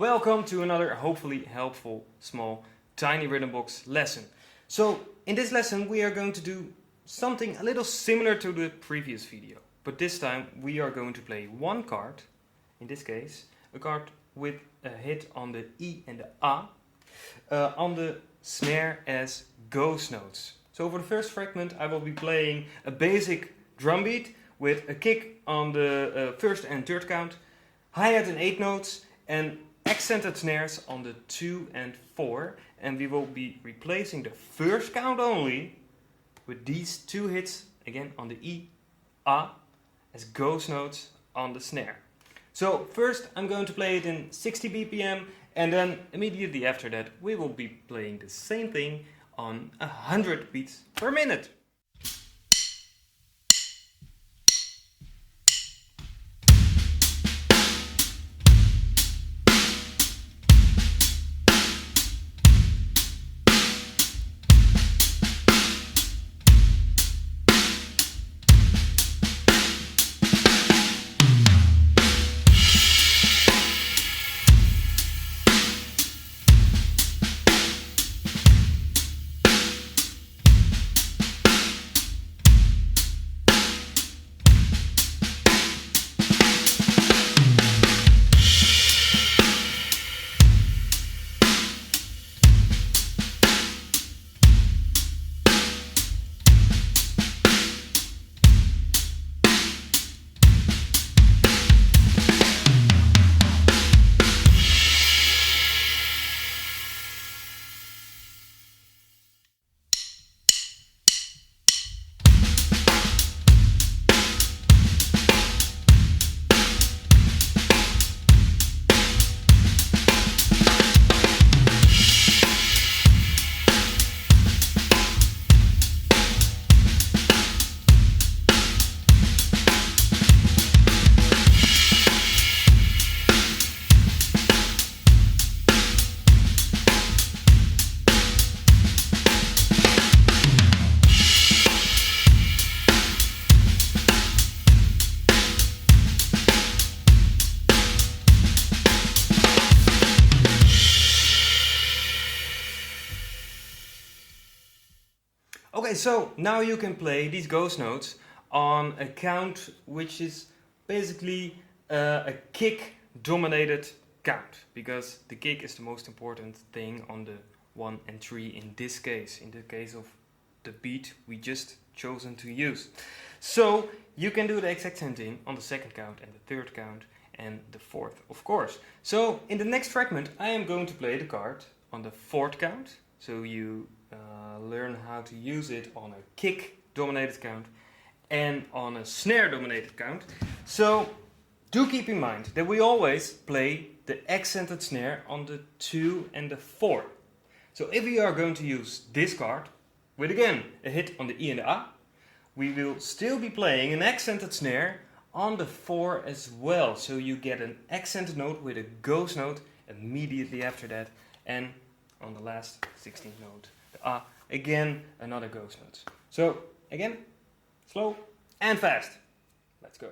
Welcome to another hopefully helpful small TINYRHYTHMBOX lesson. So in this lesson we are going to do something a little similar to the previous video. But this time we are going to play one card, in this case a card with a hit on the E and the A, on the snare as ghost notes. So for the first fragment I will be playing a basic drum beat with a kick on the first and third count, hi-hat and 8 notes, and accented snares on the 2 and 4, and we will be replacing the first count only with these two hits again on the E, A as ghost notes on the snare. So first I'm going to play it in 60 BPM, and then immediately after that we will be playing the same thing on 100 beats per minute. Okay, so now you can play these ghost notes on a count which is basically a kick dominated count, because the kick is the most important thing on the 1 and 3 in this case, in the case of the beat we just chosen to use. So you can do the exact same thing on the second count and the third count and the fourth, of course. So in the next fragment I am going to play the card on the fourth count, so you learn how to use it on a kick dominated count and on a snare dominated count. So do keep in mind that we always play the accented snare on the 2 and the 4. So if we are going to use this card with again a hit on the E and the A, we will still be playing an accented snare on the 4 as well. So you get an accented note with a ghost note immediately after that, and on the last 16th note, the A, again another ghost note. So again, slow and fast. Let's go.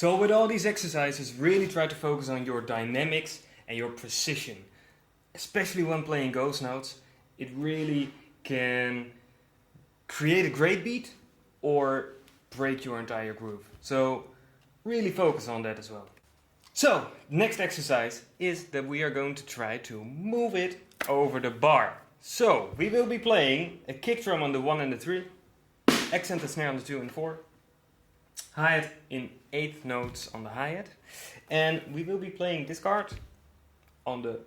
So with all these exercises, really try to focus on your dynamics and your precision. Especially when playing ghost notes, it really can create a great beat or break your entire groove. So really focus on that as well. So next exercise is that we are going to try to move it over the bar. So we will be playing a kick drum on the 1 and the 3, accent and snare on the 2 and 4, hi-hat in 8th notes on the hi-hat, and we will be playing this card on the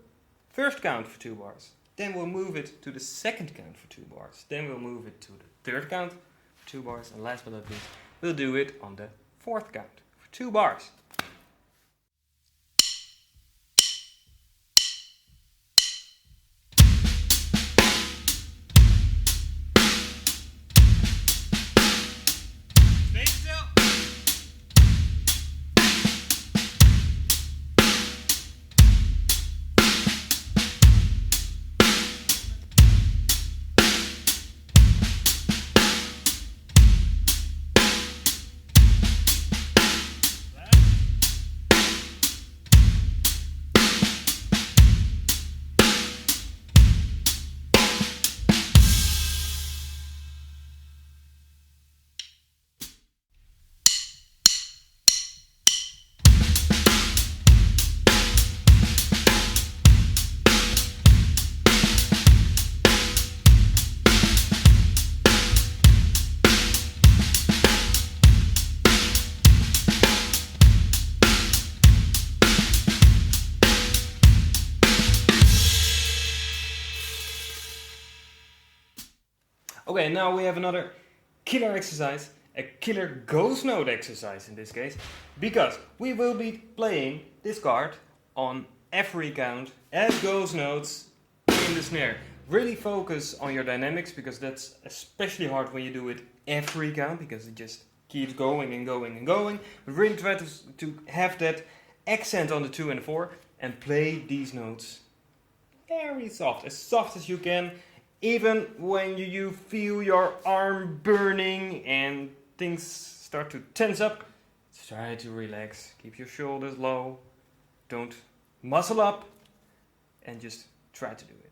first count for 2 bars. Then we'll move it to the second count for 2 bars. Then we'll move it to the third count for 2 bars. And last but not least, we'll do it on the fourth count for 2 bars. Okay, now we have another killer exercise, a killer ghost note exercise in this case, because we will be playing this card on every count as ghost notes in the snare. Really focus on your dynamics, because that's especially hard when you do it every count, because it just keeps going and going and going. But really try to have that accent on the 2 and the 4 and play these notes very soft as you can. Even when you feel your arm burning and things start to tense up, try to relax. Keep your shoulders low. Don't muscle up. And just try to do it.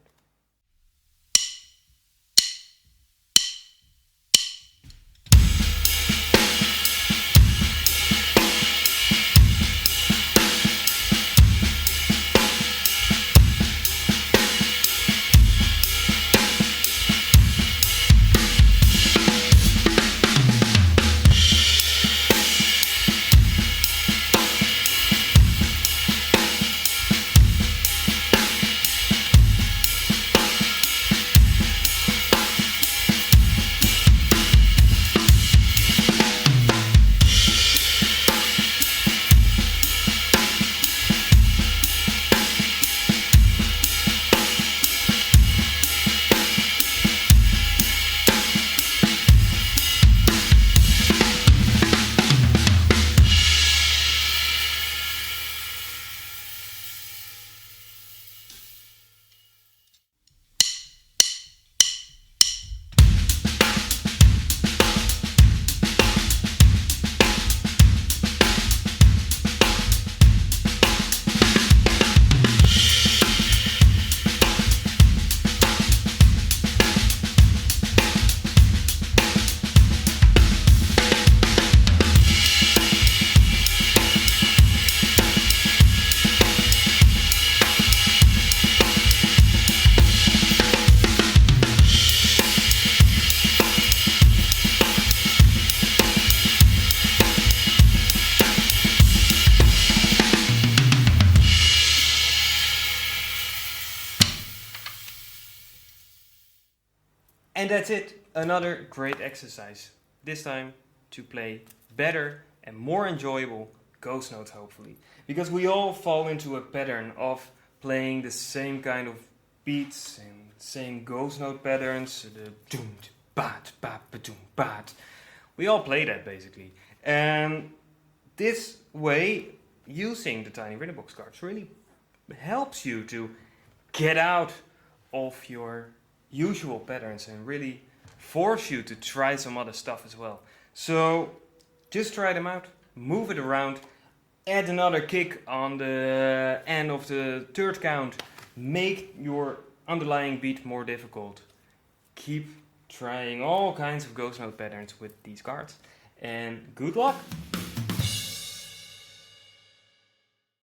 And that's it, another great exercise. This time to play better and more enjoyable ghost notes, hopefully. Because we all fall into a pattern of playing the same kind of beats and same ghost note patterns. The doom, bat, bat, doom, bat. We all play that basically. And this way, using the TINYRHYTHMBOX cards really helps you to get out of your usual patterns and really force you to try some other stuff as well. So just try them out, move it around, add another kick on the end of the third count, make your underlying beat more difficult. Keep trying all kinds of ghost note patterns with these cards, and good luck!